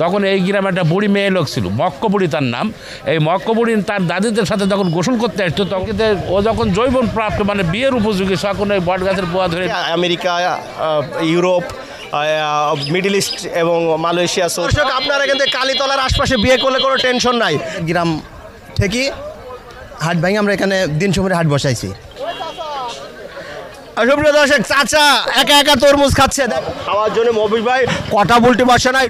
তখন এই গ্রামে একটা বুড়ি মেয়ে লোক ছিল, মক্ক বুড়ি তার নাম। এই মক্ক বুড়ি তার দাদিদের সাথে যখন গোসল করতে আসতো, তখন ও যখন যৌবন প্রাপ্ত মানে বিয়ের উপযোগী, তখন ওই বট গাছের পোয়া ধরে আমেরিকা, ইউরোপ, মিডল ইস্ট এবং মালয়েশিয়া। দর্শক, আপনারা কিন্তু কালীতলার আশপাশে বিয়ে করলে কোনো টেনশন নাই। গ্রাম থেকে হাট ভাঙে আমরা এখানে দিন সময় হাট বসাইছি। সুপ্রিয় দর্শক, চাচা একা একা তরমুজ খাচ্ছে। খাওয়ার জন্য মবিল ভাই কটা বলতে পারছে না,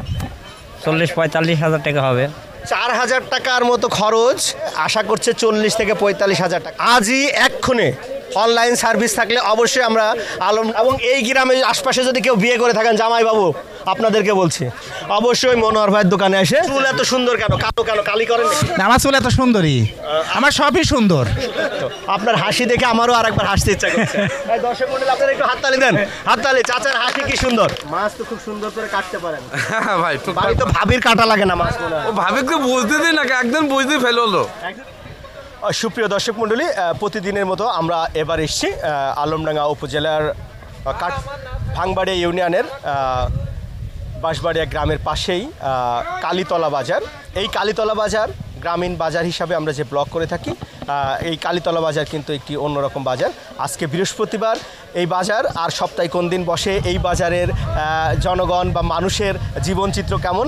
40-45 হাজার টাকা হবে। 4,000 টাকার মতো খরচ, আশা করছে 40 থেকে 45,000 টাকা। আজই এক্ষণে অনলাইন সার্ভিস থাকলে অবশ্যই আমরা আলম এবং এই গ্রামের আশপাশে যদি কেউ বিয়ে করে থাকেন, জামাইবাবু আপনাদেরকে বলছি অবশ্যই মনোহর ভাইয়ের দোকানে এসে। চুল এত সুন্দর কেন, কালো কেন, কালি করেন নাকি? না, আমার চুল এত সুন্দরী, আমার সবই সুন্দর। আপনার হাসি দেখে আমারও আরেকবার হাসতে ইচ্ছা করছে। এই দর্শক মণ্ডলী, আপনারা একটু হাততালি দেন, হাততালি। চাচার হাসি কি সুন্দর, মাছ তো খুব সুন্দর করে কাটতে পারেন। ভাই বাড়ি তো ভাবির কাটা লাগে না মাছ মনে হয়। ও ভাবিকে বুঝতে দিই না, একদিন বুঝতে ফেল হলো। সুপ্রিয় দর্শক মণ্ডলী, প্রতিদিনের মতো আমরা এবার এসেছি আলমডাঙ্গা উপজেলার ভাঙবাড়িয়া ইউনিয়নের বাঁশবাড়িয়া গ্রামের পাশেই কালীতলা বাজার। এই কালীতলা বাজার গ্রামীণ বাজার হিসাবে আমরা যে ব্লগ করে থাকি, এই কালীতলা বাজার কিন্তু একটি অন্যরকম বাজার। আজকে বৃহস্পতিবার এই বাজার, আর সপ্তাহে কোন দিন বসে, এই বাজারের জনগণ বা মানুষের জীবনচিত্র কেমন,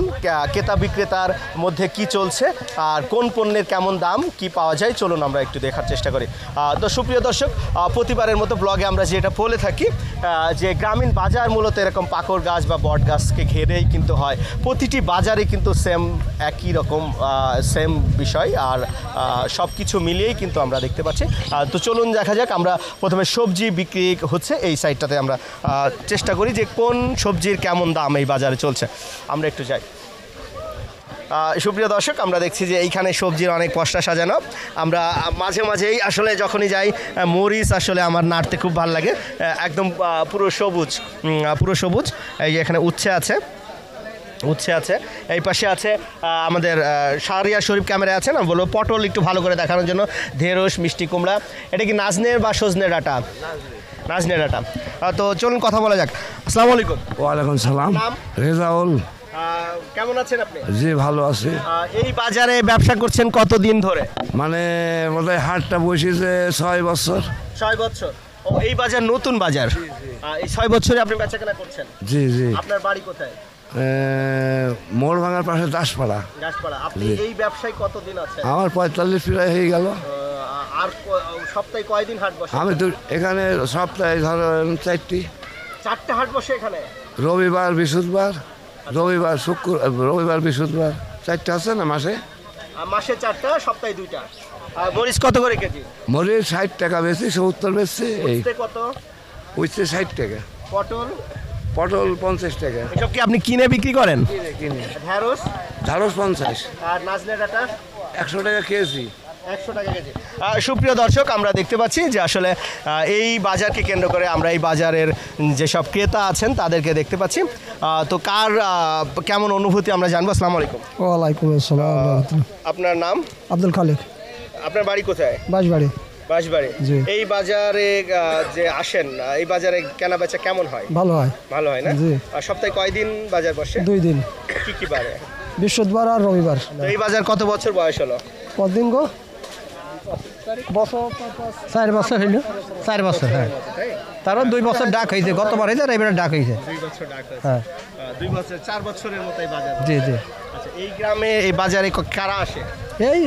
ক্রেতা বিক্রেতার মধ্যে কি চলছে, আর কোন পণ্যের কেমন দাম কি পাওয়া যায়, চলুন আমরা একটু দেখার চেষ্টা করি। তো সুপ্রিয় দর্শক, প্রতিবারের মতো ব্লগে আমরা যেটা বলে থাকি যে গ্রামীণ বাজার মূলত এরকম পাকড় গাছ বা বট গাছকে ঘিরেই কিন্তু হয়। প্রতিটি বাজারে কিন্তু সেম একই রকম সেম বিষয়, আর সব কিছু মিলিয়েই কিন্তু আমরা দেখতে পাচ্ছি। তো চলুন দেখা যাক, আমরা প্রথমে সবজি বিক্রি হচ্ছে এই সাইডটাতে আমরা চেষ্টা করি যে কোন সবজির কেমন দাম এই বাজারে চলছে। আমরা একটু যাই। সুপ্রিয় দর্শক, আমরা দেখছি যে এইখানে সবজির অনেক পসরা সাজানো। আমরা মাঝে মাঝেই আসলে যখনই যাই, মরিচ আসলে আমার নাড়তে খুব ভালো লাগে, একদম পুরো সবুজ, পুরো সবুজ। এই এখানে উচ্ছে আছে, উচ্ছে আছে, এই পাশে আছে আমাদের শাহরিয়ার শরীফ ক্যামেরা আছে না, বলবো পটল একটু ভালো করে দেখানোর জন্য, ঢেঁড়স, মিষ্টি কুমড়া। এটা কি নাজনের বা সজনের ডাঁটা? নাজনের ডাঁটা। তো চলুন কথা বলা যাক। আসসালামু আলাইকুম। ওয়ালাইকুম সালাম। নাম? রেজাউল। কেমন আছেন আপনি? জি ভালো আছি। এই বাজারে ব্যবসা করছেন কতদিন ধরে? মানে বোধহয় হাটটা বসেছে 6 বছর। 6 বছর। ও, এই বাজার নতুন বাজার। এই 6 বছরে আপনি বেচাকেনা করছেন? জি জি। আপনার বাড়ি কোথায়? মোড় ভাঙার পাশে দাসপাড়া। গাছপাড়া। আপনি এই ব্যবসায় কতদিন আছেন? আমার 45 প্রায় হয়ে গেল। আর সপ্তাহে কয়দিন হাট বসে? আমি তো এখানে সপ্তাহে ধরেন 4টে হাট বসে এখানে? রবিবার, বৃহস্পতিবার, রবিবার, রবিবার, বৃহস্পতিবার 4টে আছে না মাসে? মাসে 4টা, সপ্তাহে 2টা। আর মরিচ কত করে কেজি? মরিচ 60 টাকা বেশি, 70 বেশি। এই কত? উঠছে 60 টাকা। পটল? পটল 50 টাকা। এসব কি আপনি কিনে বিক্রি করেন? কিনে। ঢেঁড়স? ঢেঁড়স 50। আর নাজনে ডাঁটা? 100 টাকা কেজি। 100 টাকা কেজি। সুপ্রিয় দর্শক, আমরা দেখতে পাচ্ছি যে আসলে এই বাজারকে কেন্দ্র করে আমরা এই বাজারের যেসব ক্রেতা আছেন তাদেরকে দেখতে পাচ্ছি। তো কার কেমন অনুভূতি আমরা জানবো। আসসালামু আলাইকুম। ওয়ালাইকুম আসসালাম। আপনার নাম? আব্দুল খালেক। আপনার বাড়ি কোথায়? বাঁশবাড়ি। বাঁশবাড়ি। জি। এই বাজারে যে আসেন, এই বাজারে কেনা বেচা কেমন হয়? ভালো হয়। ভালো হয় না? জি। সপ্তাহে কয়দিন বাজার বসে? 2 দিন। কি কি বারে? বৃহস্পতিবার আর রবিবার। তো এই বাজার কত বছর বয়স হলো? কতদিন গো? বছর 4 বছর হইল। 4 বছর। হ্যাঁ, তারও 2 বছর ডাক হয়েছে, গতবার হয়েছে আর এবারে ডাক হয়েছে। 2 বছর ডাক হয়েছে। হ্যাঁ, 2 বছর, 4 বছরের মতো এই বাজার। জি জি। আচ্ছা, এই গ্রামে এই বাজারে কারা আসে? এই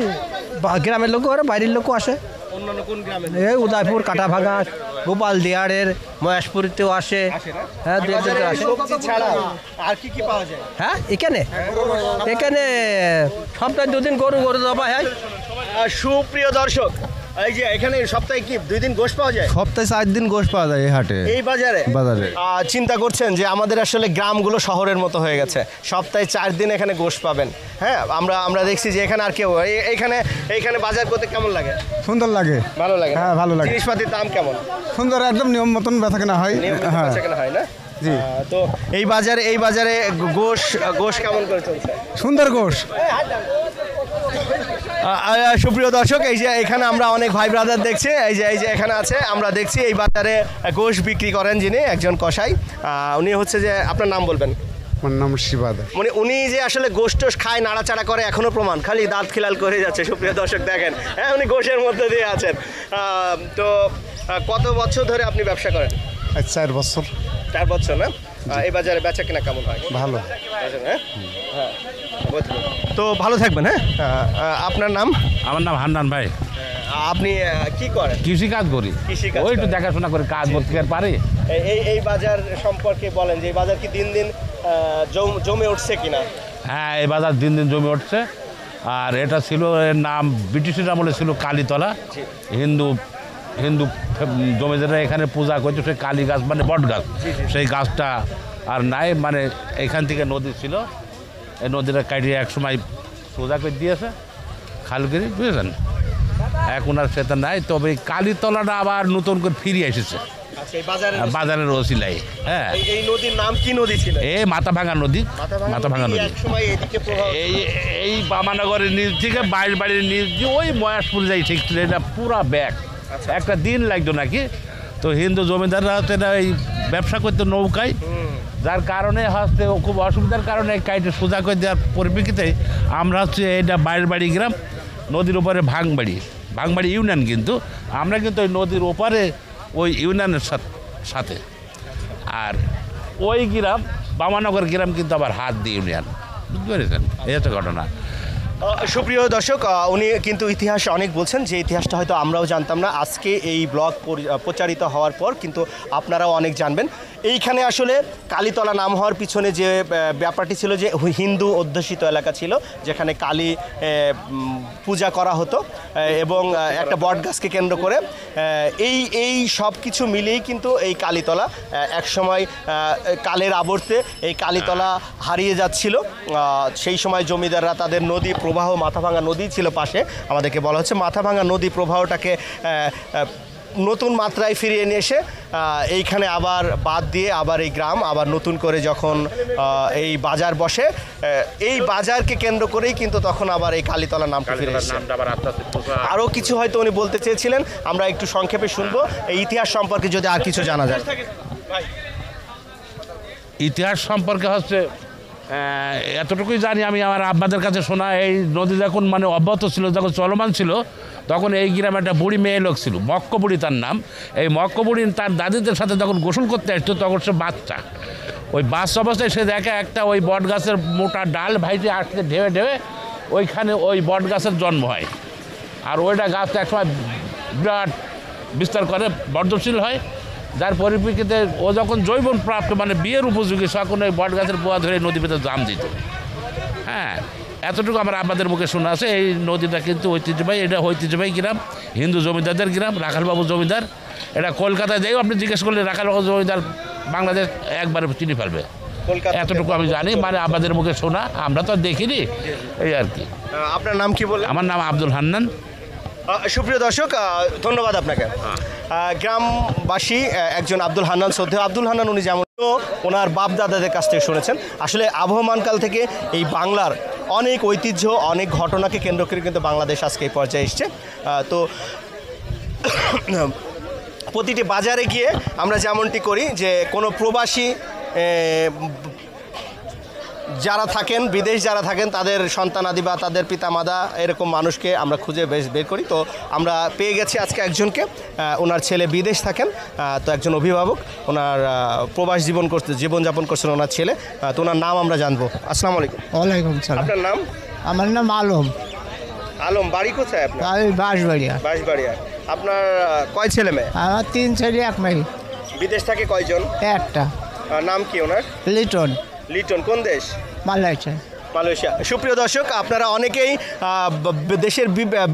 গ্রামের লোক আর বাইরের লোকও আসে। অন্যান্য কোন গ্রামে? এই উদয়পুর, কাটাভাঙা, গোপাল দিয়ারের, মহেশপুরিতেও আসে। হ্যাঁ, দু একজন আসে। সবজি ছাড়া আর কি কি পাওয়া যায়? হ্যাঁ, এখানে সপ্তাহে 2 দিন গরু জবা হয়। সুপ্রিয় দর্শক, এই যে এখানে সপ্তাহে কি 2 দিন গোশ পাওয়া যায়? সপ্তাহে 4 দিন গোশ পাওয়া যায় এই হাটে, এই বাজারে। বাজারে। চিন্তা করছেন যে আমাদের আসলে গ্রামগুলো শহরের মতো হয়ে গেছে, সপ্তাহে 4 দিন এখানে গোশ পাবেন। হ্যাঁ, আমরা দেখছি যে এখানে আর কেউ এইখানে বাজার করতে কেমন লাগে? সুন্দর লাগে। ভালো লাগে? হ্যাঁ, ভালো লাগে। জিনিসপাতির দাম কেমন? সুন্দর, একদম নিয়ম মতন বেচা কেনা হয়। হ্যাঁ, বেচাকেনা হয় না? জি। তো এই বাজারে গোশ কেমন করে চলছে? সুন্দর গোশ। সুপ্রিয় দর্শক, এই যে এখানে আমরা অনেক ভাই ব্রাদার দেখছি, এই যে এখানে আছে, আমরা দেখছি এই বাজারে গোশ বিক্রি করেন যিনি, একজন কসাই। উনি হচ্ছে যে, আপনার নাম বলবেন? আমার নাম শিবাদা। মানে উনি যে আসলে গোশ টোশ খায়, নাড়াচাড়া করে, এখনো প্রমাণ, খালি দাঁত খিলাল করে যাচ্ছে। সুপ্রিয় দর্শক দেখেন, হ্যাঁ উনি গোশের মধ্যে দিয়ে আছেন। তো কত বছর ধরে আপনি ব্যবসা করেন? 4 বছর। 4 বছর না? এই বাজারে বেচা কিনা কেমন হয়? ভালো। হ্যাঁ হ্যাঁ, তো ভালো থাকবেন। হ্যাঁ, আপনার নাম? আমার নাম হান্নান ভাই। আপনি কি করেন? কৃষি কাজ করি। কৃষিকাজ ওই একটু করেন। দেখাশোনা করে কাজ করতে আর পারি। এই বাজার সম্পর্কে বলেন যে এই বাজার কি দিন দিন জমে উঠছে কিনা? হ্যাঁ, এই বাজার দিন দিন জমে উঠছে। আর এটা ছিল, এর নাম ব্রিটিশের আমলে ছিল কালীতলা। হিন্দু জমিদাররা এখানে পূজা করছে সেই কালী গাছ, মানে বট গাছ। সেই গাছটা আর নাই, মানে এখান থেকে নদী ছিল, এই নদীটা কাটিয়ে এক সময় সোজা করে দিয়েছে খালগিরি, বুঝেছেন? এখন আর সেটা নাই, তবে এই কালীতলাটা আবার নতুন করে ফিরে এসেছে আচ্ছা, এই বাজারের ওসিলাই। হ্যাঁ, এই নদীর নাম কি নদী ছিল? এই মাথাভাঙা নদী। মাথাভাঙা নদী একসময় এদিকে প্রভাব। এই বামানগরের নিচ থেকে বাইরের বাড়ির নিচ দিয়ে ওই মহেশপুর যাই ঠিক ছিল। এটা পুরা ব্যাগ, একটা দিন লাগতো নাকি। তো হিন্দু জমিদাররা হচ্ছে না এই ব্যবসা করতে নৌকায়, যার কারণে হচ্ছে খুব অসুবিধার কারণে কাইটে সোজা করে দেওয়ার পরিপ্রেক্ষিতে আমরা হচ্ছে এটা বাইরের বাড়ি গ্রাম, নদীর ওপারে ভাঙবাড়ি ইউনিয়ন। কিন্তু আমরা কিন্তু ওই নদীর ওপারে ওই ইউনিয়নের সাথে, আর ওই গ্রাম বামানগর গ্রাম কিন্তু আবার হাত দিয়ে ইউনিয়ন, বুঝতে পেরেছেন? এই হচ্ছে ঘটনা। সুপ্রিয় দর্শক, উনি কিন্তু ইতিহাস অনেক বলছেন, যে ইতিহাসটা হয়তো আমরাও জানতাম না। আজকে এই ব্লগ প্রচারিত হওয়ার পর কিন্তু আপনারাও অনেক জানবেন। এইখানে আসলে কালীতলা নাম হওয়ার পিছনে যে ব্যাপারটি ছিল, যে হিন্দু অধ্যুষিত এলাকা ছিল, যেখানে কালী পূজা করা হতো, এবং একটা বট গাছকে কেন্দ্র করে এই সব কিছু মিলেই কিন্তু এই কালীতলা একসময় কালের আবর্তে এই কালীতলা হারিয়ে যাচ্ছিল। সেই সময় জমিদাররা তাদের নদী প্রবাহ, মাথাভাঙা নদী ছিল পাশে, আমাদেরকে বলা হচ্ছে মাথাভাঙা নদী প্রবাহটাকে নতুন মাত্রায় ফিরিয়ে নিয়ে এসে এইখানে আবার বাদ দিয়ে আবার এই গ্রাম আবার নতুন করে যখন এই বাজার বসে, এই বাজারকে কেন্দ্র করেই কিন্তু তখন আবার এই কালীতলা নামটা ফিরে এসেছে। আরও কিছু হয়তো উনি বলতে চেয়েছিলেন, আমরা একটু সংক্ষেপে শুনবো এই ইতিহাস সম্পর্কে, যদি আর কিছু জানা যায়। ইতিহাস সম্পর্কে হচ্ছে এতটুকুই জানি আমি, আমার আব্বাদের কাছে শোনা। এই নদী যখন মানে অব্যাহত ছিল, যখন চলমান ছিল, তখন এই গ্রামে একটা বুড়ি মেয়ে লোক ছিল, মক্ক বুড়ি তার নাম। এই মক্ক বুড়ি তার দাদিদের সাথে যখন গোসল করতে আসতো, তখন সে বাচ্চা, ওই বাচ্চা অবস্থায় সে দেখে একটা ওই বট গাছের মোটা ডাল ভাইটে আসতে ঢেবে ওইখানে ওই বট গাছের জন্ম হয়। আর ওইটা গাছটা একসময় বিরাট বিস্তার করে বর্ধনশীল হয়, যার পরিপ্রেক্ষিতে ও যখন যৌবন প্রাপ্ত, মানে বিয়ের উপযোগী, তখন ওই বট গাছের পোয়া ধরে নদী পেতে জাম দিত। হ্যাঁ, এতটুকু আমার আব্বাদের মুখে শোনা আছে। এই নদীটা কিন্তু ঐতিহ্যবাহী, এটা ঐতিহ্যবাহী গ্রাম, হিন্দু জমিদারদের গ্রাম, রাখালবাবু জমিদার। এটা কলকাতায় যাইও আপনি জিজ্ঞেস করলে রাখালবাবু জমিদার বাংলাদেশ একবারে চিনি ফেলবে, এতটুকু আমি জানি, মানে আব্বাদের মুখে শোনা, আমরা তো আর দেখিনি, এই আর কি। আপনার নাম কি বললেন? আমার নাম আব্দুল হান্নান। সুপ্রিয় দর্শক, ধন্যবাদ আপনাকে। গ্রামবাসী একজন আব্দুল হান্নান, শ্রদ্ধেয় আব্দুল হান্নান, উনি যেমন ওনার বাপ দাদাদের কাছ থেকে শুনেছেন, আসলে আবহমানকাল থেকে এই বাংলার অনেক ঐতিহ্য, অনেক ঘটনাকে কেন্দ্র করে কিন্তু বাংলাদেশ আজকে এই পর্যায়ে এসছে। তো প্রতিটি বাজারে গিয়ে আমরা যেমনটি করি, যে কোনো প্রবাসী যারা থাকেন, বিদেশ যারা থাকেন, তাদের সন্তানাদি বা তাদের পিতামাতা এরকম মানুষকে আমরা খুঁজে বের করি। তো আমরা পেয়ে গেছি আজকে একজনকে, ওনার ছেলে বিদেশ থাকেন, তো একজন অভিভাবক, ওনার প্রবাস জীবনযাপন করছেন ওনার ছেলে। তো ওনার নাম আমরা জানবো। আসসালামু আলাইকুম। ওয়ালাইকুম সালাম। আপনার নাম? আমার নাম আলম। আলম, বাড়ি কোথায় আপনার? আমি বাঁশবাড়িয়া। বাঁশবাড়িয়া। আপনার কয় ছেলে মেয়ে? আমার 3 ছেলে 1 মেয়ে। বিদেশ থাকে কয়জন? একটা। নাম কি ওনার? লিটন। লিটন কোন দেশ? মালয়েশিয়া। মালয়েশিয়া। সুপ্রিয় দর্শক, আপনারা অনেকেই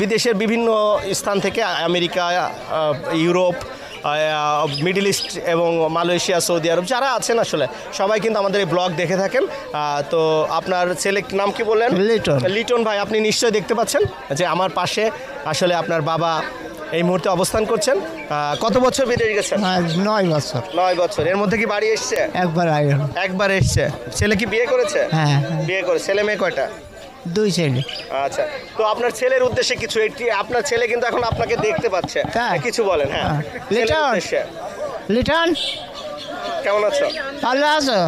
বিদেশের বিভিন্ন স্থান থেকে, আমেরিকা, ইউরোপ, মিডল ইস্ট এবং মালয়েশিয়া, সৌদি আরব যারা আছেন, আসলে সবাই কিন্তু আমাদের এই ব্লগ দেখে থাকেন। তো আপনার ছেলের নাম কি বললেন? লিটন। লিটন ভাই, আপনি নিশ্চয়ই দেখতে পাচ্ছেন যে আমার পাশে আসলে আপনার বাবা এই মুহূর্তে অবস্থান করছেন। কত বছর বিদেশ গেছেন? 9 বছর। 9 বছর। এর মধ্যে কি বাড়ি এসছে? একবার এসছে। ছেলে কি বিয়ে করেছে? হ্যাঁ। বিয়ে করে। ছেলে মেয়ে কয়টা? 2 ছেলে। আচ্ছা, তো আপনার ছেলের উদ্দেশ্যে কিছু, আপনার ছেলে কিন্তু এখন আপনাকে দেখতে পাচ্ছে, কিছু বলেন। হ্যাঁ, লিটন কেমন আছো? ভালো আছো?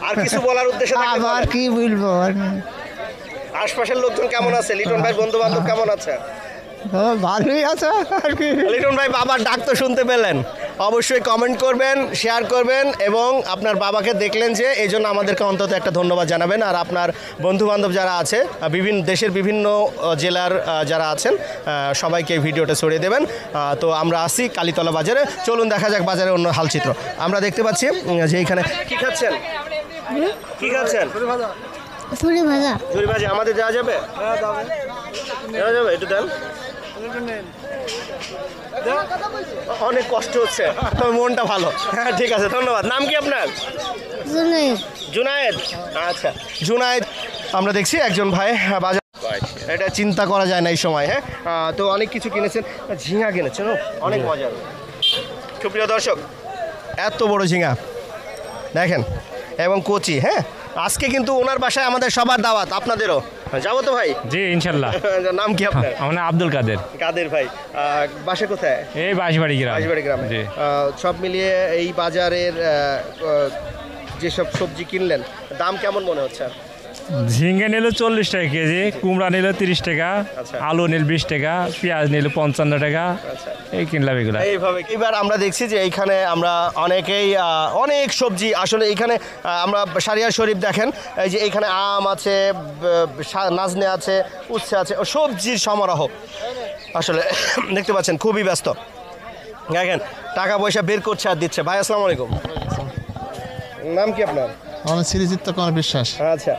আর কিছু বলার উদ্দেশ্যে থাকলে আবার বলেন। কি বলবো আশপাশের লোকজন কেমন আছে? লিটন ভাই বন্ধু বান্ধব কেমন আছে? ভালোই আছে আর কি লিটন ভাই বাবার ডাক তো শুনতে পেলেন, অবশ্যই কমেন্ট করবেন, শেয়ার করবেন এবং আপনার বাবাকে দেখলেন যে এই জন্য আমাদেরকে অন্তত একটা ধন্যবাদ জানাবেন। আর আপনার বন্ধু বান্ধব যারা আছে বিভিন্ন দেশের বিভিন্ন জেলার যারা আছেন সবাইকে এই ভিডিওটা ছড়িয়ে দেবেন। তো আমরা আসি কালীতলা বাজারে, চলুন দেখা যাক বাজারে অন্য হালচিত্র। আমরা দেখতে পাচ্ছি যে এইখানে কি খাচ্ছেন, কি খাচ্ছেন? ঝুড়ি ভাজা। ঝুড়ি ভাজি আমাদের দেওয়া যাবে? দেওয়া যাবে, একটু দেন। অনেক কষ্ট হচ্ছে, তবে মনটা ভালো। হ্যাঁ ঠিক আছে, ধন্যবাদ। নাম কি আপনার? জুনাইদ। জুনায়েদ। আচ্ছা জুনায়েদ, আমরা দেখছি একজন ভাই বাজার, এটা চিন্তা করা যায় না এই সময়। হ্যাঁ তো অনেক কিছু কিনেছেন, ঝিঙা কিনেছেন, অনেক মজার। সুপ্রিয় দর্শক, এত বড় ঝিঙা দেখেন এবং কচি। হ্যাঁ আজকে কিন্তু ওনার বাসায় আমাদের সবার দাওয়াত, আপনাদেরও যাবো তো ভাই? জি ইনশাল্লাহ। নাম কি আপনার? আমার নাম আব্দুল কাদের। কাদের ভাই, বাসা কোথায়? এই বাঁশবাড়ি গ্রাম। বাঁশবাড়ি গ্রামে। জি। সব মিলিয়ে এই বাজারের যেসব সবজি কিনলেন দাম কেমন মনে হচ্ছে? ঝিঙ্গে নিল 40 টাকা কেজি, কুমড়া নিল 30 টাকা, আচ্ছা। আলু নিল 20 টাকা, পেঁয়াজ নিল 55 টাকা, আচ্ছা এই কিনলাম এগুলা। এইভাবে এবার আমরা দেখছি যে এইখানে আমরা অনেকেই অনেক সবজি আসলে এইখানে আমরা সারিয়া শরীফ দেখেন, এই যে এইখানে আম আছে, নাজনে আছে, উচ্ছে আছে, সবজির সমারোহ আসলে দেখতে পাচ্ছেন, খুবই ব্যস্ত। দেখেন টাকা পয়সা বের করছে আর দিচ্ছে। ভাই আসসালামু আলাইকুম, নাম কি আপনার? আমার শ্রীচিত্ত কুমার বিশ্বাস। আচ্ছা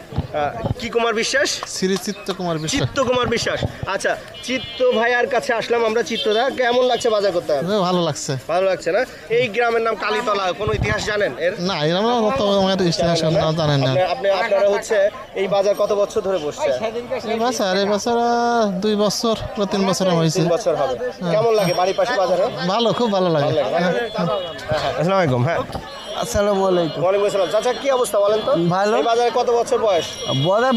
কি কুমার বিশ্বাস? শ্রীচিত্ত কুমার বিশ্বাস। চিত্ত কুমার বিশ্বাস। আচ্ছা চিত্ত ভাইয়ার কাছে আসলাম আমরা। চিত্তদা কেমন লাগছে বাজার করতে? ভালো লাগছে। ভালো লাগছে না? এই গ্রামের নাম কালীতলা, কোনো ইতিহাস জানেন এর? না এরকম জানেন না। আপনারা হচ্ছে এই বাজার কত বছর ধরে বসছে? এই বছর 2 বছর বা 3 বছর হয়েছে। 3 বছর হবে। কেমন লাগে বাড়ির পাশে বাজারে? ভালো, খুব ভালো লাগে। আসসালামু আলাইকুম। হ্যাঁ আসসালামু আলাইকুম। ওয়ালাইকুম আসসালাম। চাচা কি অবস্থা বলেন তো? ভালো। এই বাজারে কত বছর বয়স?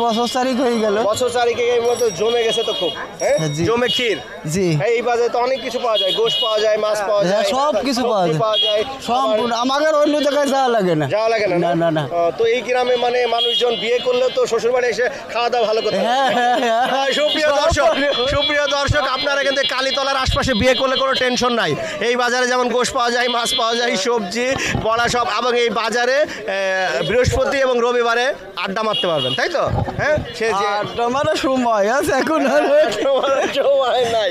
বছর তারিখ হয়ে গেল। বছর চারিকে এই মতো জমে গেছে তো খুব। হ্যাঁ জি। জমে ক্ষীর। জি এই বাজারে তো অনেক কিছু পাওয়া যায়, গোশত পাওয়া যায়, মাছ পাওয়া যায়, সব কিছু পাওয়া সবজি যায়। পাওয়া যায়। সম্পূর্ণ আমাদের অন্য জায়গায় যাওয়া লাগে না। যাওয়া লাগে না? না, না, না। তো এই গ্রামে মানে মানুষজন বিয়ে করলে তো শ্বশুর বাড়ি এসে খাওয়া দাওয়া ভালো করতে হয়। হ্যাঁ, হ্যাঁ, হ্যাঁ। সুপ্রিয় দর্শক, সুপ্রিয় দর্শক, আপনারা কিন্তু কালীতলার আশপাশে বিয়ে করলে কোনো টেনশন নাই। এই বাজারে যেমন গোশত পাওয়া যায়, মাছ পাওয়া যায়, সবজি বড়া সব, এবং এই বাজারে বৃহস্পতি এবং রবিবারে আড্ডা মারতে পারবেন, তাই তো? হ্যাঁ সে যে আমার সময় আছে এখন আর সময় নাই।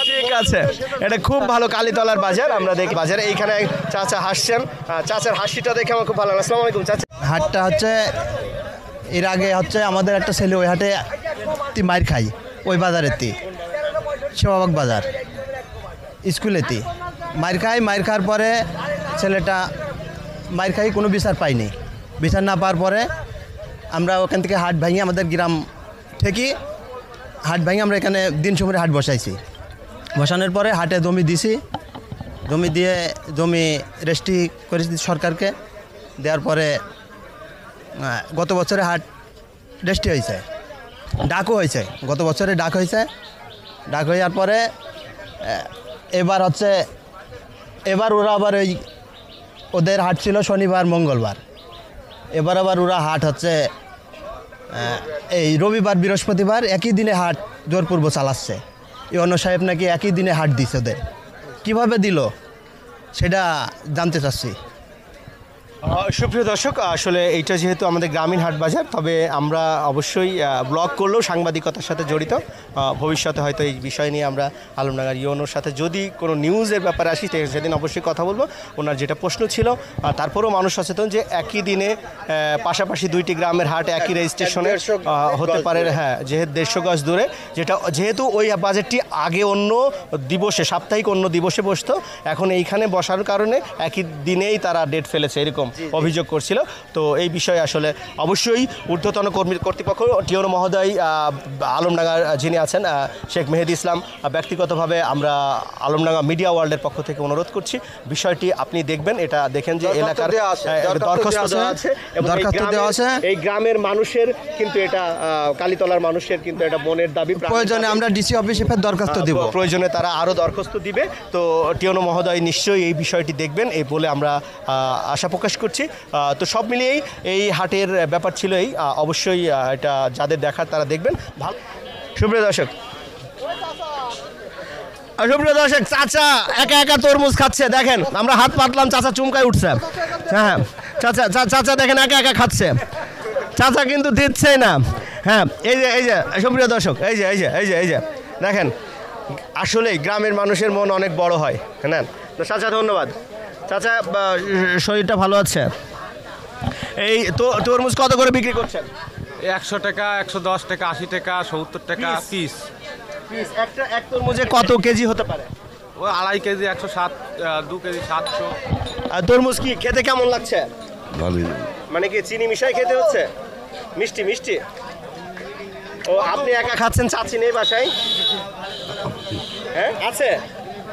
ঠিক আছে, এটা খুব ভালো কালীতলার বাজার। আমরা দেখি বাজারে এইখানে চাচা হাসছেন, চাচার হাসিটা দেখে আমার খুব ভালো লাগে। আসসালামু আলাইকুম চাচা। হাটটা হচ্ছে এর আগে হচ্ছে আমাদের একটা ছেলে ওই হাটে মাইর খাই, ওই বাজারেতে সেবাবাগ বাজার স্কুলেতে মাইর খাওয়ার পরে ছেলেটা মাইর খাই কোনো বিচার পাইনি। বিচার না পাওয়ার পরে আমরা ওখান থেকে হাট ভাঙি, আমাদের গ্রাম থেকে হাট ভাঙি আমরা এখানে দিন সময় হাট বসাইছি। বসানোর পরে হাটে জমি দিছি, জমি দিয়ে জমি রেজিস্ট্রি করেছি সরকারকে। দেওয়ার পরে গত বছরে হাট রেজিস্ট্রি হয়েছে, ডাকও হয়েছে, গত বছরে ডাক হয়েছে। ডাক হয়ে যাওয়ার পরে এবার ওরা আবার ওই ওদের হাট ছিল শনিবার মঙ্গলবার, এবার আবার ওরা হাট হচ্ছে এই রবিবার বৃহস্পতিবার একই দিনে হাট জোরপূর্ব চালাচ্ছে। এই অন্য সাহেব নাকি একই দিনে হাট দিচ্ছে ওদের। কীভাবে দিল সেটা জানতে চাচ্ছি। সুপ্রিয় দর্শক, আসলে এইটা যেহেতু আমাদের গ্রামীণ হাট বাজার, তবে আমরা অবশ্যই ব্লগ করলেও সাংবাদিকতার সাথে জড়িত। ভবিষ্যতে হয়তো এই বিষয় নিয়ে আমরা আলমডাঙ্গার ইউনোর সাথে যদি কোনো নিউজের ব্যাপারে আসি সেদিন অবশ্যই কথা বলবো। ওনার যেটা প্রশ্ন ছিল, তারপরেও মানুষ সচেতন যে একই দিনে পাশাপাশি দুইটি গ্রামের হাট একই রেজিস্ট্রেশনে হতে পারে। হ্যাঁ যেহেতু 150 গজ দূরে, যেহেতু ওই বাজারটি আগে অন্য দিবসে, সাপ্তাহিক অন্য দিবসে বসতো, এখন এইখানে বসার কারণে একই দিনেই তারা ডেট ফেলেছে এরকম অভিযোগ করছিল। তো এই বিষয়ে আসলে অবশ্যই ঊর্ধ্বতন কর্তৃপক্ষ টিওনো মহোদয় আলমডাঙ্গার যিনি আছেন শেখ মেহেদি ইসলাম, ব্যক্তিগতভাবে আমরা আলমডাঙ্গা মিডিয়া ওয়ার্ল্ডের পক্ষ থেকে অনুরোধ করছি বিষয়টি আপনি দেখবেন। এটা দেখেন যে এলাকার দরখাস্ত দেওয়া আছে, এই গ্রামের মানুষের কিন্তু এটা কালীতলার মানুষের কিন্তু এটা মনের দাবি। প্রয়োজনে আমরা ডিসি অফিসে ফের দরখাস্ত দিব, প্রয়োজনে তারা আরও দরখাস্ত দিবে। তো টিওনো মহোদয় নিশ্চয়ই এই বিষয়টি দেখবেন এই বলে আমরা আশা প্রকাশ করছি। তো সব মিলিয়েই এই হাটের ব্যাপার ছিল এই, অবশ্যই এটা যাদের দেখার তারা দেখবেন। ভালো সুপ্রিয় দর্শক, চাচা একা একা তরমুজ খাচ্ছে, দেখেন আমরা হাত পাতলাম, চাচা চুমকায় উঠছে। হ্যাঁ চাচা চাচা দেখেন একা একা খাচ্ছে, চাচা কিন্তু দিচ্ছেই না। হ্যাঁ এই যে সুপ্রিয় দর্শক, এই যে দেখেন, আসলেই গ্রামের মানুষের মন অনেক বড় হয়। হ্যাঁ তো চাচা ধন্যবাদ। চাচা শরীরটা ভালো আছে? এই তো তরমুজ কত করে বিক্রি করছেন? 100 টাকা, 110 টাকা, 80 টাকা, 70 টাকা পিস। একটা এক তরমুজে কত কেজি হতে পারে? ও 2.5 কেজি 107, 2 কেজি 700। আর তরমুজ কি খেতে কেমন লাগছে? ভালোই। মানে কি চিনি মিশাই খেতে হচ্ছে? মিষ্টি মিষ্টি। ও আপনি একা খাচ্ছেন, চাচি নেই বাসায়? হ্যাঁ আছে,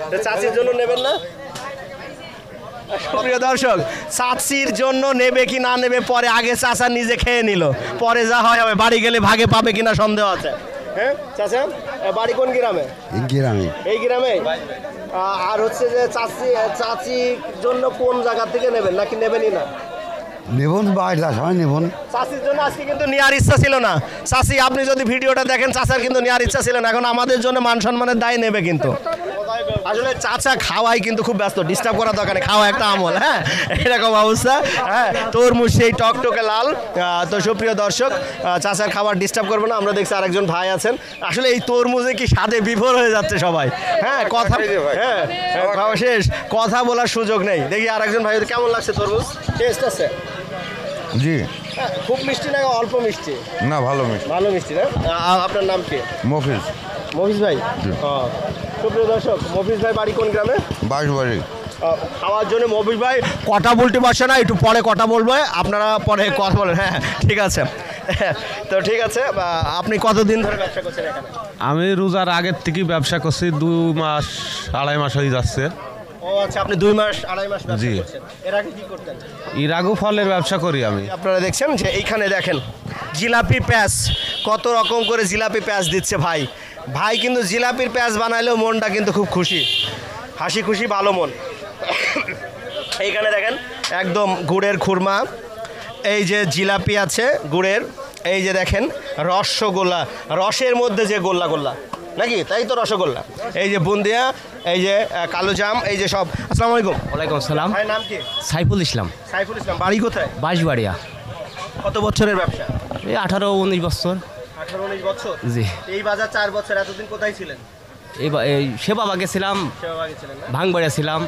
তো চাচির জন্য নেবেন না? প্রিয় দর্শক, চাচির জন্য নেবে কি না নেবে পরে, আগে চাচা নিজে খেয়ে নিল, পরে যা হয় হবে, বাড়ি গেলে ভাগে পাবে কিনা সন্দেহ আছে। হ্যাঁ চাচা বাড়ি কোন গ্রামে? গ্রামে। এই গ্রামে। আর হচ্ছে যে চাচির জন্য কোন জায়গা থেকে নেবেন, নাকি নেবেনই না? নেবন বাইরে সময় নেবন। চাচির জন্য আজকে কিন্তু নেওয়ার ইচ্ছা ছিল না। চাচি আপনি যদি ভিডিওটা দেখেন, চাচার কিন্তু নেওয়ার ইচ্ছা ছিল না, এখন আমাদের জন্য মান সম্মানের দায় নেবে। কিন্তু আসলে চাচা খাওয়াই কিন্তু খুব ব্যস্ত, ডিস্টার্ব করার দরকার নেই, খাওয়া একটা আমল। হ্যাঁ এরকম অবস্থা। হ্যাঁ তরমুজ সেই টকটকে লাল। তো সুপ্রিয় দর্শক, চাচার খাবার ডিস্টার্ব করবো না। আমরা দেখছি আরেকজন ভাই আছেন, আসলে এই তরমুজে কি স্বাদে বিভোর হয়ে যাচ্ছে সবাই। হ্যাঁ কথা, হ্যাঁ খাওয়া শেষ, কথা বলার সুযোগ নেই। দেখি আরেকজন ভাই, কেমন লাগছে তরমুজ? টেস্ট আছে? জি। খুব মিষ্টি না অল্প মিষ্টি? না ভালো মিষ্টি। ভালো মিষ্টি না? আপনার নাম কি? মফিজ। মফিজ ভাই। সুপ্রিয় দর্শক, মফিজ ভাই বাড়ি কোন গ্রামে? বাঁশবাড়ি। খাওয়ার জন্য মফিজ ভাই কথা বলতে পারছে না, একটু পরে কথা বলবো, আপনারা পরে কথা বলেন। হ্যাঁ ঠিক আছে। তো ঠিক আছে, আপনি কতদিন ধরে ব্যবসা করছেন এখানে? আমি রোজার আগের থেকে ব্যবসা করছি, 2 মাস 2.5 মাস হয়ে যাচ্ছে। ও আচ্ছা, আপনি 2 মাস 2.5 মাস ব্যবসা জি। করছেন। এর আগে কি করতেন? এর আগেও ফলের ব্যবসা করি আমি। আপনারা দেখছেন যে এইখানে দেখেন জিলাপি প্যাঁচ, কত রকম করে জিলাপি প্যাঁচ দিচ্ছে ভাই। ভাই কিন্তু জিলাপির প্যাঁচ বানাইলেও মনটা কিন্তু খুব খুশি, হাসি খুশি ভালো মন। এইখানে দেখেন একদম গুড়ের খুরমা, এই যে জিলাপি আছে গুড়ের, এই যে দেখেন রসগোল্লা, রসের মধ্যে যে গোল্লা গোল্লা নাকি, তাই তো রসগোল্লা, এই যে বুন্দিয়া, এই যে কালো জাম, এই যে সব। আসসালামু আলাইকুম। ওয়ালাইকুম আসসালাম। ভাই নাম কি? সাইফুল ইসলাম। সাইফুল ইসলাম। বাড়ি কোথায়? বাঁশবাড়িয়া। কত বছরের ব্যবসা? এই 18-19 বছর। 18-19 বছর। জি। এই বাজার 4 বছর, এতদিন কোথায় ছিলেন? এই সেবাবাগে ছিলাম, সেবাবাগে ছিলেন না? ভাঙবাড়িয়া ছিলাম।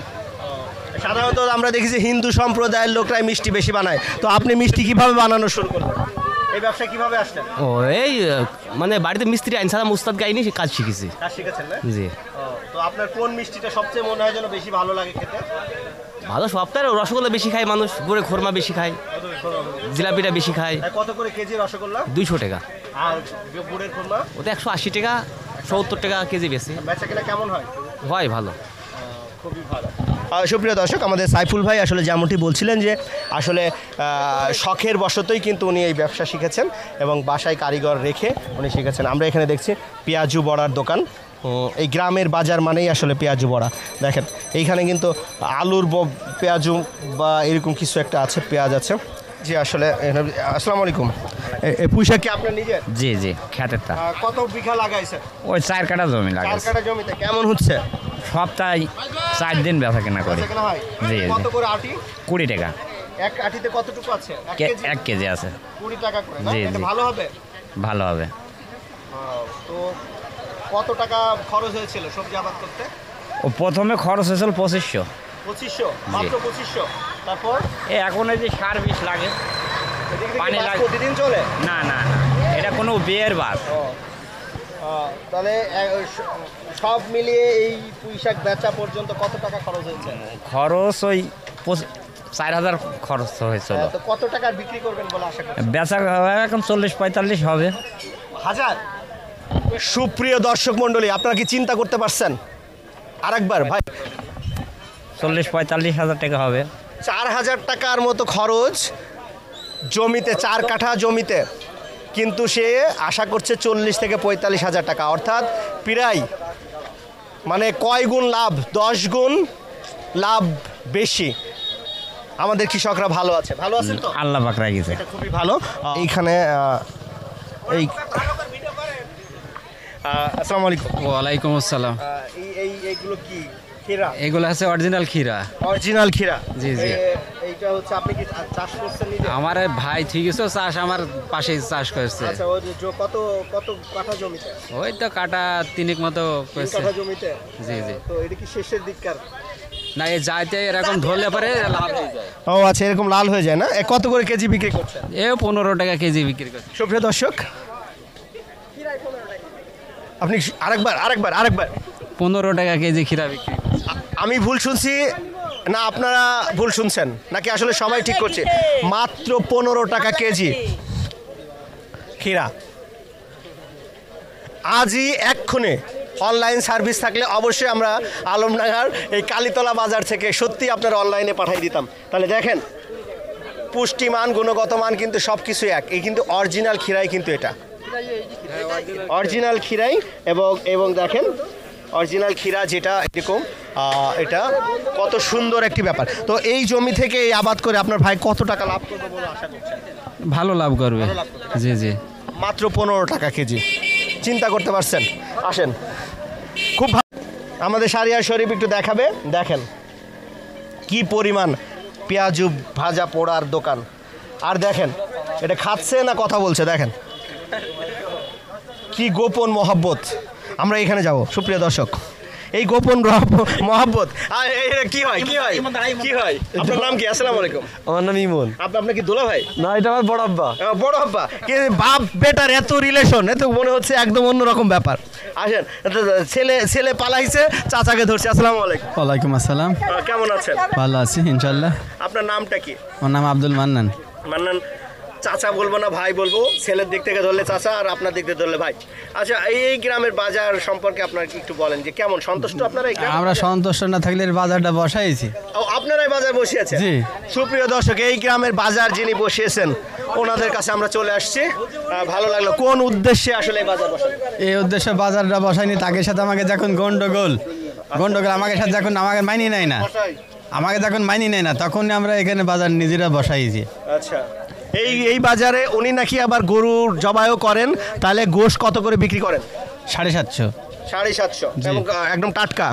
সাধারণত আমরা দেখেছি হিন্দু সম্প্রদায়ের লোকরাই মিষ্টি বেশি বানায়, তো আপনি মিষ্টি কিভাবে বানানো শুরু করলেন? এই ব্যবসা কিভাবে আসলেন? ও এই মানে বাড়িতে মিস্ত্রি আইনসালাম উস্তাদ গাইনি কাজ শিখেছি। কাজ শিখেছেন না? জি। তো আপনার কোন মিষ্টিটা সবচেয়ে মনে হয় যেন বেশি ভালো লাগে খেতে? ভালো সপ্তাহে রসগোল্লা বেশি খায় মানুষ, গুড়ে খোরমা বেশি খায়, জিলাপিটা বেশি খায়। কত করে কেজি রসগোল্লা? 200 টাকা। আর গুড়ের খুরমা? ওটা 180 টাকা, 70 টাকা কেজি বেশি। বেচা কেনা কেমন হয়? হয় ভালো। খুবই ভালো। সুপ্রিয় দর্শক, আমাদের সাইফুল ভাই আসলে যেমনটি বলছিলেন যে আসলে শখের বশতই কিন্তু উনি এই ব্যবসা শিখেছেন এবং বাসায় কারিগর রেখে উনি শিখেছেন। আমরা এখানে দেখছি পেঁয়াজু বড়ার দোকান। এই গ্রামের বাজার মানেই আসলে পেঁয়াজু বড়া। দেখেন এইখানে কিন্তু আলুর পেঁয়াজু বা এরকম কিছু একটা আছে, পেঁয়াজ আছে। জি আসলে আসসালামু আলাইকুম। এই পুঁইশাক কি আপনার নিজের? জি জি, খ্যাটেরটা। কত বিঘা লাগাইছেন? ওই 4 কাঠা জমি 4 লাগাইছে। কাঠা জমিতে। কেমন হচ্ছে? সপ্তাহে 4 দিন বেচা কেনা করি। বেচা কেনা হয়? জি, কত করে আটি? 20 টাকা। এক আটিতে কতটুকু আছে? 1 কেজি আছে। 20 টাকা করে না? জি, এটা জি। ভালো হবে? ভালো হবে। তো কত টাকা খরচ হয়েছিল সবজি আবাদ করতে? ও প্রথমে খরচ হয়েছিল 2500। 2500? মাত্র 2500? তারপর এখন এই যে সার বিষ লাগে, পানি লাগে। প্রতিদিন চলে? না না না, এটা কোনো বিয়ের বাস। তাহলে সব মিলিয়ে এই পুঁইশাক বেচা পর্যন্ত কত টাকা খরচ হয়েছে? খরচ ওই 4000 খরচ হয়েছিল। তো কত টাকা বিক্রি করবেন বলে আশা করছেন? বেচা এখন 40-45 হবে। হাজার? সুপ্রিয় দর্শক মণ্ডলী, আপনারা কি চিন্তা করতে পারছেন? আরেকবার ভাই, 40-45 হাজার টাকা হবে। 4000 টাকার মতো খরচ জমিতে, 4 কাঠা জমিতে, কিন্তু সে আশা করছে 40 থেকে 45 হাজার টাকা, অর্থাৎ প্রায় মানে কয় গুণ লাভ? 10 গুণ লাভ বেশি। আমাদের কৃষকরা ভালো আছে, ভালো আছেন তো? আল্লাহ পাক রাখিছে। এটা খুবই ভালো। এইখানে এই আসসালামু আলাইকুম। ওয়ালাইকুম আসসালাম। এইগুলো কি ক্ষীরা? এগুলো আছে অরিজিনাল ক্ষীরা। অরিজিনাল ক্ষীরা? জি জি। এইটা হচ্ছে আপনি কি চাষ করছেন নিজে? আমার ভাই ঠিক আছে চাষ আমার পাশেই চাষ করছে। আচ্ছা, ওই কত কত কাঠা জমিতে? ওই তো কাটা 3 মতো করছে। কাঠা জমিতে? জি জি। তো এটা কি শেষের দিককার? না এই যাইতে এরকম ধরলে পরে লাভ হয়ে যায়। ও আচ্ছা, এরকম লাল হয়ে যায় না? কত করে কেজি বিক্রি করছেন? 15 টাকা কেজি বিক্রি করছে। সুপ্রিয় দর্শক, আপনি আরেকবার 15 টাকা কেজি ক্ষীরা বিক্রি। আমি ভুল শুনছি না আপনারা ভুল শুনছেন নাকি আসলে সবাই ঠিক করছে? মাত্র 15 টাকা কেজি ক্ষীরা। আজই এক্ষণে অনলাইন সার্ভিস থাকলে অবশ্যই আমরা আলমডাঙ্গার এই কালীতলা বাজার থেকে সত্যি আপনারা অনলাইনে পাঠিয়ে দিতাম। তাহলে দেখেন পুষ্টিমান গুণগত মান কিন্তু সব কিছু এক। এই কিন্তু অরিজিনাল ক্ষীরাই, কিন্তু এটা অরিজিনাল ক্ষীরাই। এবং দেখেন অরিজিনাল ক্ষীরা যেটা এরকম, এটা কত সুন্দর একটি ব্যাপার। তো এই জমি থেকে এই আবাদ করে আপনার ভাই কত টাকা লাভ করবে বলে আশা করছেন? ভালো লাভ করবে। জি জি। মাত্র 15 টাকা কেজি, চিন্তা করতে পারছেন? আসেন, খুব ভালো। আমাদের সারিয়া শরীফ একটু দেখাবে। দেখেন কি পরিমাণ পেঁয়াজু ভাজা পোড়ার দোকান। আর দেখেন এটা খাচ্ছে না কথা বলছে, দেখেন কি গোপন মহব্বত। আমরা এখানে যাব সুপ্রিয় দর্শক, এই গোপন মহব্বত। কি হয় আপনার নাম কি? আসসালামু আলাইকুম। আমার নাম ইমন। আপনার কি দোলা ভাই? না, এটা আমার বড় আব্বা। বড় আব্বা? বাপ বেটার এত রিলেশন, এত মনে হচ্ছে একদম অন্যরকম ব্যাপার। আসেন, ছেলে পালাইছে, চাচাকে ধরছে। আসসালামু আলাইকুম। ওয়ালাইকুম আসসালাম। কেমন আছেন? ভালো আছি ইনশাল্লাহ। আপনার নামটা কি? আমার নাম আব্দুল মান্নান। মান্নান চাচা বলবো না ভাই বলবো, ছেলের দিক থেকে ধরলে চাচা আর আপনার দিক থেকে ধরলে ভাই। আচ্ছা, এই গ্রামের বাজার সম্পর্কে আপনার একটু বলেন যে কেমন সন্তুষ্ট আপনারা? আমরা সন্তুষ্ট না থাকলে বাজারটা বসাইছি। আপনারাই বাজার বসিয়েছেন? জি। সুপ্রিয় দর্শক, এই গ্রামের বাজার যিনি বসিয়েছেন ওনাদের কাছে আমরা চলে আসছি। ভালো লাগলো। কোন উদ্দেশ্যে আসলে এই বাজার বসালেন? এই উদ্দেশ্যে বাজারটা বসাইনি, তাকে সাথে আমাকে যখন গন্ডগোল আমাকে সাথে যখন আমাকে মাইনি নেয় না তখন আমরা এখানে বাজার নিজেরা বসাইছি। আচ্ছা, এই বাজারে উনি নাকি আবার গরুর জবাইও করেন। তাহলে গোশ কত করে বিক্রি করেন? 750। 750 এবং একদম টাটকা,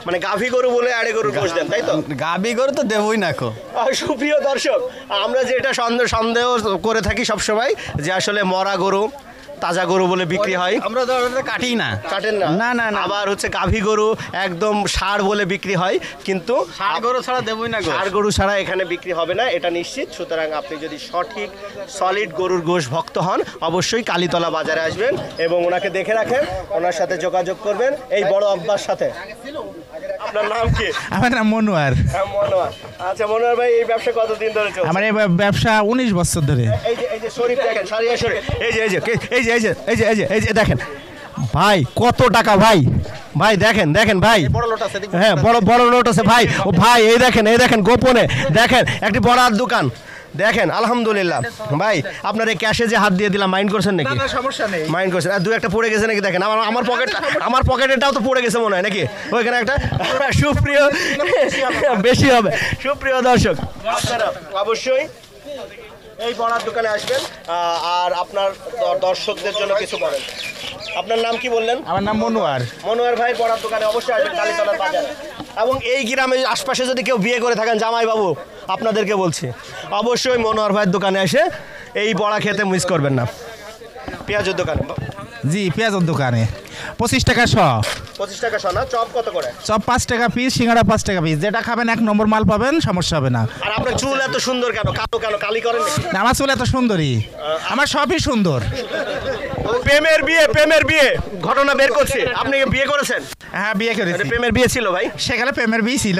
মানে গাভী গরু বলে আড়ে গরুর গোশ দেন, তাই তো? গাভী গরু তো দেবই না কো। সুপ্রিয় দর্শক, আমরা যেটা সন্দেহ করে থাকি সবসময় যে আসলে মরা গরু তাজা গরু বলে বিক্রি হয়, আমরা তো কাটি না। কাটেন না? না না না। আবার হচ্ছে গাভী গরু একদম ষাঁড় বলে বিক্রি হয়, কিন্তু ষাঁড় গরু ছাড়া দেবই না। ষাঁড় গরু ছাড়া এখানে বিক্রি হবে না, এটা নিশ্চিত। সুতরাং আপনি যদি সঠিক সলিড গরুর গোশ ভক্ত হন অবশ্যই কালীতলা বাজারে আসবেন এবং ওনাকে দেখে রাখেন, ওনার সাথে যোগাযোগ করবেন এই বড় আব্বার সাথে। আপনার নাম কি? আমার নাম মনোয়ার। মনোয়ার। আচ্ছা মনোয়ার ভাই, এই ব্যবসা কতদিন ধরে চলছে? আমার এই ব্যবসা 19 বছর ধরে। এই যে শরীফ দেখেন, সারিয়া শরীফ, এই যে দেখেন ভাই কত টাকা ভাই দেখেন ভাই, হ্যাঁ বড় লোট আছে ভাই। ও ভাই এই দেখেন গোপনে দেখেন একটি বড়ার দোকান দেখেন। আলহামদুলিল্লাহ ভাই, আপনার এই ক্যাশে যে হাত দিয়ে দিলাম মাইন্ড করছেন নাকি? সমস্যা নেই, মাইন্ড করছেন। আর দু একটা পড়ে গেছে নাকি দেখেন? আমার পকেটেটাও তো পড়ে গেছে মনে হয় নাকি ওইখানে একটা। সুপ্রিয় বেশি হবে। সুপ্রিয় দর্শক, আপনারা অবশ্যই এই বড়ার দোকানে আসবেন আর আপনার দর্শকদের জন্য কিছু বলেন। আপনার নাম কি বললেন? আমার নাম মনোয়ার। মনোয়ার ভাই বড়ার দোকানে অবশ্যই আসবেন কালীতলার বাজারে। এবং এই গ্রামের আশপাশে যদি কেউ বিয়ে করে থাকেন জামাই বাবু, আপনাদেরকে বলছি অবশ্যই মনোয়ার ভাইয়ের দোকানে এসে এই বড়া খেতে মিস করবেন না। পেঁয়াজের দোকানে? জি, পেঁয়াজের দোকানে 25 টাকা শ। 25 টাকা শ না? চপ কত করে? চপ 5 টাকা পিস, সিঙ্গাড়া 5 টাকা পিস। যেটা খাবেন 1 নম্বর মাল পাবেন, সমস্যা হবে না। আর আপনার চুল এত সুন্দর কেন? কালো কেন? কালি করেন নাকি? না, আমার চুল এত সুন্দরী, আমার সবই সুন্দর। প্রেমের বিয়ে ঘটনা বের করছে। আপনি বিয়ে করেছেন? হ্যাঁ, বিয়ে করেছি। প্রেমের বিয়ে ছিল ভাই? সেখানে প্রেমের বিয়ে ছিল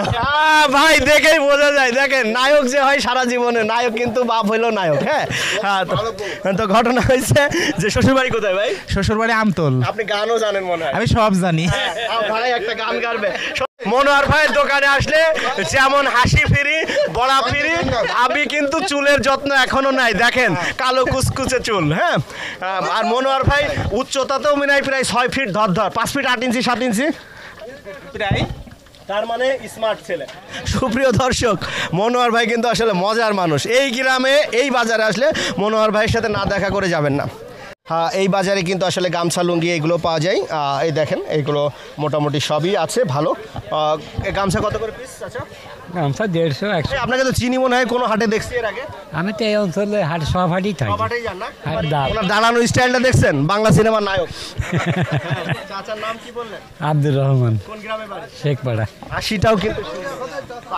ভাই, দেখেই বোঝা যায়। দেখেন নায়ক যে হয় সারা জীবনে নায়ক, কিন্তু বাপ হইলো নায়ক। হ্যাঁ, তো ঘটনা হয়েছে যে শ্বশুরবাড়ি কোথায় ভাই? শ্বশুরবাড়ি আমতল। আপনি গানও জানেন মনে হয়? আমি সব জানি। ভাই একটা গান গাইবে। মনোয়ার ভাইয়ের দোকানে আসলে যেমন হাসি ফিরি বড়া ফিরি ভাবি, কিন্তু চুলের যত্ন এখনো নাই। দেখেন কালো কুচকুচে চুল। হ্যাঁ, আর মনোয়ার ভাই উচ্চতাতেও মিনাই প্রায় 6 ফিট ধর 5 ফিট 8 ইঞ্চি 7 ইঞ্চি প্রায় তার মানে স্মার্ট ছেলে। সুপ্রিয় দর্শক, মনোহর ভাই কিন্তু আসলে মজার মানুষ। এই গ্রামে এই বাজারে আসলে মনোহর ভাইয়ের সাথে না দেখা করে যাবেন না। হ্যাঁ, এই বাজারে কিন্তু আসলে গামছা লুঙ্গি এগুলো পাওয়া যায়। এই দেখেন, এইগুলো মোটামুটি সবই আছে ভালো। এই গামছা কত করে পিস? আচ্ছা, গামছা 150 100। আপনাকে তো চিনি মনে হয় কোনো হাটে দেখছি এর আগে। আমি তো এই অঞ্চলে হাট সব হাটই থাকি। সব হাটেই যান না? দাম। ওনার দাঁড়ানোর স্টাইলটা দেখছেন, বাংলা সিনেমার নায়ক। চাচার নাম কি বললেন? আব্দুর রহমান। কোন গ্রামে বাড়ি? শেখপাড়া। হাসিটাও কিন্তু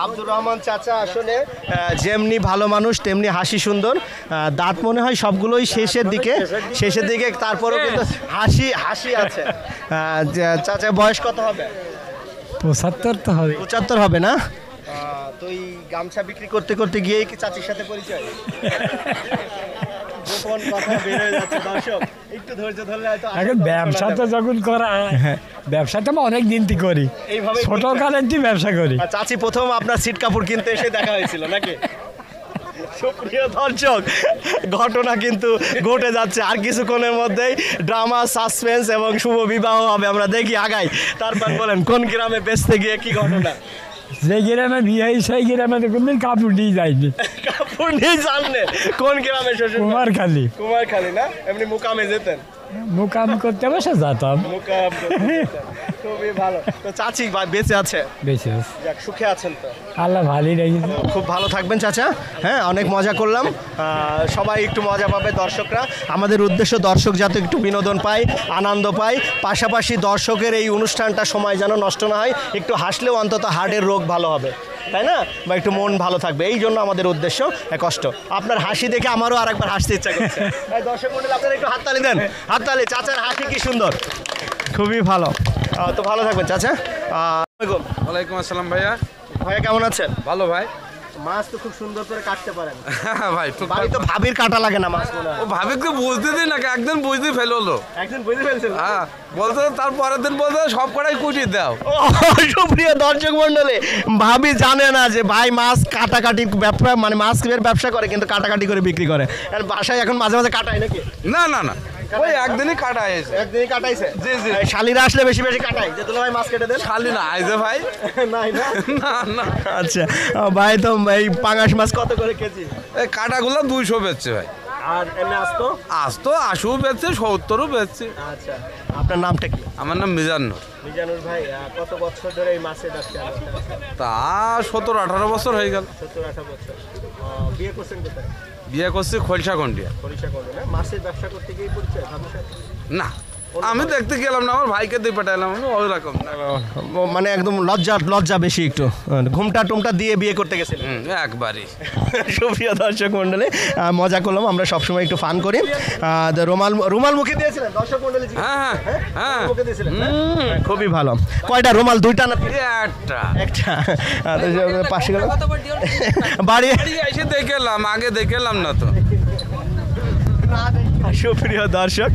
আব্দুর রহমান চাচা আসলে যেমনি ভালো মানুষ তেমনি হাসি সুন্দর। দাঁত মনে হয় সবগুলোই শেষের দিকে, তারপরেও কিন্তু হাসি হাসি আছে। চাচা বয়স কত হবে? 75 তো হবে। 75 হবে না? তো এই গামছা বিক্রি করতে করতে গিয়ে কি চাচির সাথে পরিচয়? গোপন কথা বের হয়ে যাচ্ছে দর্শক, একটু ধৈর্য ধরলে হয়তো। এখন ব্যবসা তো যখন করা, ব্যবসা তো আমি অনেক দিন থেকে করি, এইভাবে ছোট কালের থেকে ব্যবসা করি। চাচি প্রথম আপনার সিট কাপড় কিনতে এসে দেখা হয়েছিল নাকি? সুপ্রিয় দর্শক, ঘটনা কিন্তু ঘটে যাচ্ছে। আর কিছুক্ষণের মধ্যেই ড্রামা, সাসপেন্স এবং শুভ বিবাহ হবে। আমরা দেখি আগাই। তারপর বলেন, কোন গ্রামে বেচতে গিয়ে কি ঘটনা? যে গ্রামে বিয়ে হয় সেই গ্রামে তো কোনদিন কাপড় নিয়ে যায়নি। কাপড় নিয়ে জানলে কোন গ্রামে? শ্বশুর কুমারখালী। কুমারখালী না? এমনি মুকামে যেতেন? মুকাম করতে বসে যেতাম। মুকাম খুবই ভালো। তো চাচি বেঁচে আছে? বেঁচে আছে। যাক, সুখে আছেন তো? আল্লাহ ভালোই রেখেছে। খুব ভালো থাকবেন চাচা। হ্যাঁ, অনেক মজা করলাম। সবাই একটু মজা পাবে, দর্শকরা। আমাদের উদ্দেশ্য দর্শক যাতে একটু বিনোদন পায়, আনন্দ পায়, পাশাপাশি দর্শকের এই অনুষ্ঠানটা সময় যেন নষ্ট না হয়। একটু হাসলেও অন্তত হার্টের রোগ ভালো হবে, তাই না? বা একটু মন ভালো থাকবে, এই জন্য আমাদের উদ্দেশ্য। কষ্ট আপনার হাসি দেখে আমারও আরেকবার হাসতে ইচ্ছা করছে। দর্শক মন্ডলী, আপনারা একটু হাততালি দেন, হাততালি। চাচার হাসি কি সুন্দর, খুবই ভালো। তো ভালো থাকবেন চাচা। ওয়ালাইকুম আসসালাম ভাইয়া। ভাইয়া কেমন আছেন? ভালো ভাই। মাছ তো খুব সুন্দর করে কাটতে পারেন ভাই। বাড়ি তো ভাবির কাটা লাগে না মাছ মনে হয়। ও ভাবিকে বুঝতে দিন না, একদিন বুঝতে ফেললো। একদিন বুঝে ফেলছেন? হ্যাঁ, বলতে তার পরের দিন বলতে সব কটাই কুটি দাও। সুপ্রিয় দর্শক মন্ডলী, ভাবি জানে না যে ভাই মাছ কাটাকাটি ব্যবসা, মানে মাছের ব্যবসা করে কিন্তু কাটাকাটি করে বিক্রি করে। আর বাসায় এখন মাঝে মাঝে কাটায় নাকি? না না না, ওই একদিনই কাটাইছে। একদিনই কাটাইছে? জি জি। শালিরা আসলে বেশি বেশি কাটাই, যে দুলা ভাই মাছ কেটে দেন। শালি না আইছে ভাই? নাই না? না না। আচ্ছা ভাই, তো এই পাঙাশ মাছ কত করে কেজি? এই কাটাগুলো 200 বেচছে ভাই। আর এমনি আসতো? আসতো 80 বেচছে, 70ও বেচছে। আচ্ছা, আপনার নামটা কি? আমার নাম মিজানুর। মিজানুর ভাই, কত বছর ধরে এই মাছের ব্যবসা? তা 17-18 বছর হয়ে গেল। 17-18 বছর। বিয়ে করছেন কোথায়? বিয়ে করছি খলসা কন্ডিয়া। খলিশা করবে না? মাছের ব্যবসা করতে গিয়ে পরিচয় ভাবির সাথে? না, আমি দেখতে গেলাম না, আমার ভাইকে দিয়ে পাঠালাম। ওই রকম মানে একদম লজ্জা বেশি একটু, ঘুমটা টুমটা দিয়ে বিয়ে করতে গেছিলেন? একবারই। সুপ্রিয় দর্শক মন্ডলী, মজা করলাম, আমরা সবসময় একটু ফান করি। রুমাল মুখে দিয়েছিলেন দর্শক মন্ডলী? হ্যাঁ হ্যাঁ, মুখে দিয়েছিলেন? খুবই ভালো। কয়টা রুমাল? 2টা না? একটা। পাশে গেল বাড়ি এসে দেখলাম, আগে দেখলাম না তো। সুপ্রিয় দর্শক,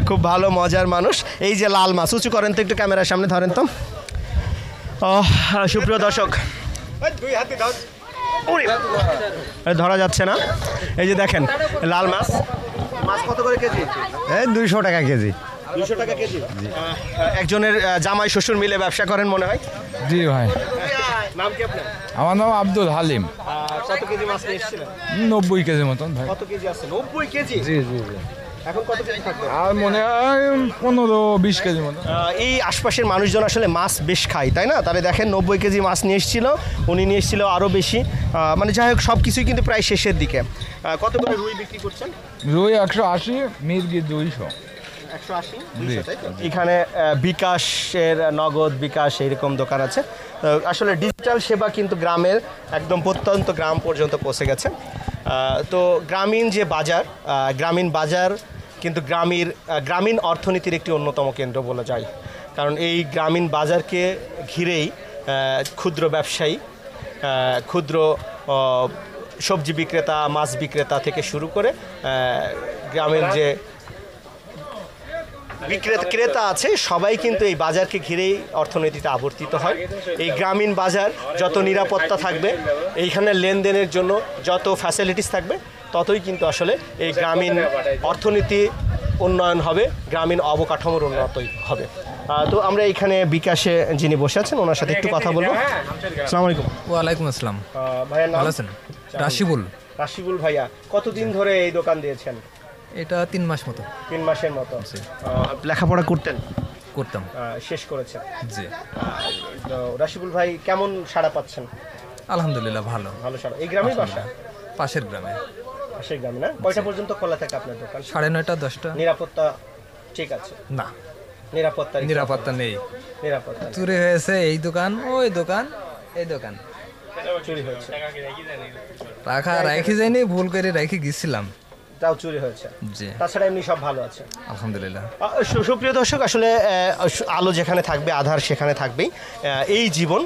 খুব ভালো মজার মানুষ। এই যে লাল মাছ, উঁচু করেন তো একটু, ক্যামেরার সামনে ধরেন তো। সুপ্রিয় দর্শক, ধরা যাচ্ছে না। এই যে দেখেন লাল মাছ। মাছ কত করে কেজি? এই 200 টাকা কেজি। 200 টাকা কেজি? একজনের জামাই শ্বশুর মিলে ব্যবসা করেন মনে হয়? জি ভাই। নাম কি আপনার? আমার নাম আব্দুল হালিম। কত কেজি মাছ নিয়ে এসেছিলেন? 90 কেজি মতন ভাই। কত কেজি আছে? 90 কেজি? জি জি জি। এখন কত কেজি থাকবে? আর মনে হয় 15-20 কেজি মতো। এই আশপাশের মানুষজন আসলে মাছ বেশ খায়, তাই না? তাহলে দেখেন 90 কেজি মাছ নিয়ে এসেছিল, উনি নিয়ে এসেছিল আরও বেশি। মানে যাই হোক, সব কিছুই কিন্তু প্রায় শেষের দিকে। কত করে রুই বিক্রি করছেন? রুই 180, মির্গি 200। 180, 200, তাই তো? এখানে বিকাশের, নগদ বিকাশ এইরকম দোকান আছে। আসলে ডিজিটাল সেবা কিন্তু গ্রামের একদম প্রত্যন্ত গ্রাম পর্যন্ত পৌঁছে গেছে। তো গ্রামীণ যে বাজার, গ্রামীণ বাজার কিন্তু গ্রামীণ অর্থনীতির একটি অন্যতম কেন্দ্র বলা যায়। কারণ এই গ্রামীণ বাজারকে ঘিরেই ক্ষুদ্র ব্যবসায়ী, ক্ষুদ্র সবজি বিক্রেতা, মাছ বিক্রেতা থেকে শুরু করে গ্রামের যে ক্রেতা আছে, সবাই কিন্তু এই বাজারকে ঘিরেই অর্থনীতিতে আবর্তিত হয়। এই গ্রামীণ বাজার যত নিরাপত্তা থাকবে, এইখানে লেনদেনের জন্য যত ফ্যাসিলিটিস থাকবে, ততই কিন্তু আসলে এই গ্রামীণ অর্থনীতি উন্নয়ন হবে, গ্রামীণ অবকাঠামোর উন্নতই হবে। তো আমরা এখানে বিকাশে যিনি বসে আছেন ওনার সাথে একটু কথা বলবো। আসসালামু আলাইকুম। ওয়ালাইকুম আসসালাম। ভাইয়া নাম? ভালো আছেন? রাশিবুল। রাশিবুল ভাইয়া, কতদিন ধরে এই দোকান দিয়েছেন? এটা 3 মাস মতো। 3 মাসের মতো। লেখাপড়া করতেন? করতাম। শেষ করেছেন? জি। তো রাশিবুল ভাই কেমন সাড়া পাচ্ছেন? আলহামদুলিল্লাহ ভালো। ভালো সাড়া। এই গ্রামেই বাসা? পাশের গ্রামে। পাশের গ্রামে না? কয়টা পর্যন্ত খোলা থাকে আপনার দোকান? 9:30 10টা। নিরাপত্তা ঠিক আছে? না, নিরাপত্তা নেই। নিরাপত্তা চুরি হয়েছে এই দোকান, ওই দোকান, এই দোকান চুরি হয়েছে। রাখি যায়নি, ভুল করে রেখে গেছিলাম, তাও চুরি হয়েছে। জি। তাছাড়া এমনি সব ভালো আছে আলহামদুলিল্লাহ। সুপ্রিয় দর্শক, আসলে আলো যেখানে থাকবে আধার সেখানে থাকবেই এই জীবন।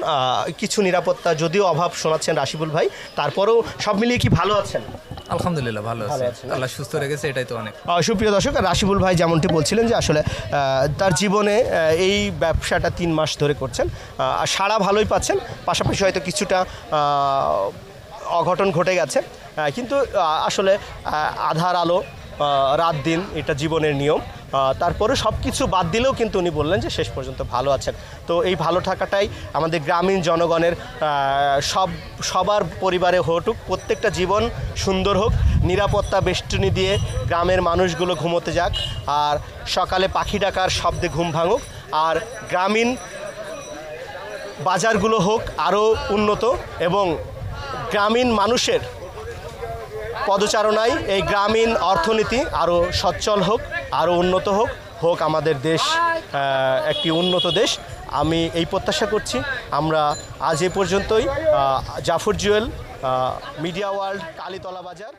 কিছু নিরাপত্তা যদিও অভাব শোনাচ্ছেন রাশিবুল ভাই, তারপরেও সব মিলিয়ে কি ভালো আছেন? আলহামদুলিল্লাহ ভালো আছে, আল্লাহ সুস্থ রেখেছে, এটাই তো অনেক। সুপ্রিয় দর্শক, রাশিবুল ভাই যেমনটি বলছিলেন যে আসলে তার জীবনে এই ব্যবসাটা 3 মাস ধরে করছেন, সাড়া ভালোই পাচ্ছেন, পাশাপাশি হয়তো কিছুটা অঘটন ঘটে গেছে, কিন্তু আসলে আধার আলো রাত দিন এটা জীবনের নিয়ম। তারপরে সব কিছু বাদ দিলেও কিন্তু উনি বললেন যে শেষ পর্যন্ত ভালো আছেন। তো এই ভালো থাকাটাই আমাদের গ্রামীণ জনগণের সবার পরিবারে হটুক, প্রত্যেকটা জীবন সুন্দর হোক, নিরাপত্তা বেষ্টনী দিয়ে গ্রামের মানুষগুলো ঘুমোতে যাক, আর সকালে পাখি ডাকার শব্দে ঘুম ভাঙুক, আর গ্রামীণ বাজারগুলো হোক আরও উন্নত, এবং গ্রামীণ মানুষের পদচারণায় এই গ্রামীণ অর্থনীতি আরও সচ্ছল হোক, আরও উন্নত হোক আমাদের দেশ একটি উন্নত দেশ। আমি এই প্রত্যাশা করছি। আমরা আজ এ পর্যন্তই। জাফর জুয়েল, মিডিয়া ওয়ার্ল্ড, কালীতলা বাজার।